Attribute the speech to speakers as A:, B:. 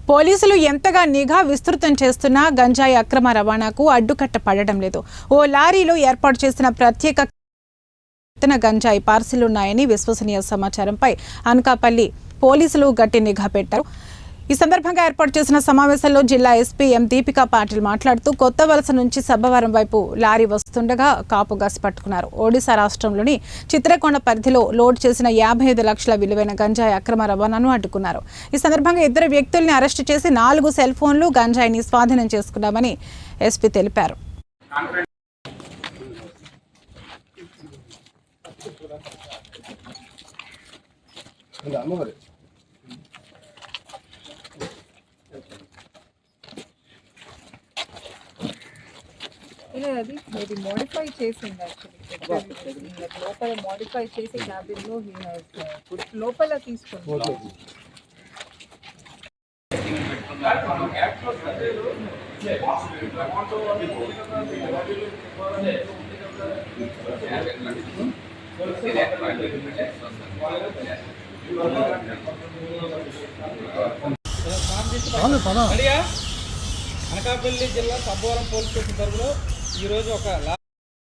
A: పోలీసులు ఎంతగా నిఘా విస్తృతం చేస్తున్నా గంజాయి అక్రమ రవాణాకు అడ్డుకట్ట పడడం లేదు. ఓ లారీలో ఏర్పాటు చేసిన ప్రత్యేక గంజాయి పార్సిలున్నాయని విశ్వసనీయ సమాచారంపై అనకాపల్లి పోలీసులు గట్టి నిఘా పెట్టారు. ఈ సందర్భంగా ఏర్పాటు చేసిన సమావేశంలో జిల్లా ఎస్పీ ఎం దీపికా పాటిల్ మాట్లాడుతూ కొత్త వలస నుంచి సబ్బవరం వైపు లారీ వస్తుండగా కాపు గాసి పట్టుకున్నారు. ఒడిశా రాష్ట్రంలోని చిత్రకొండ పరిధిలో లోడ్ చేసిన 55 లక్షల విలువైన గంజాయి అక్రమ రవాణాను అడ్డుకున్నారు. ఈ సందర్భంగా 2 వ్యక్తుల్ని అరెస్టు చేసి 4 సెల్ ఫోన్లు గంజాయిని స్వాధీనం చేసుకున్నామని ఎస్పీ తెలిపారు.
B: అది మోడిఫై చేసింది యాక్చువల్లీ లోపల మోడిఫై చేసి క్యాబిన్లో లోపల తీసుకుంది.
C: అనకాపల్లి జిల్లా సబ్బవరం పోలీస్ స్టేషన్ పరిధిలో ఈరోజు ఒక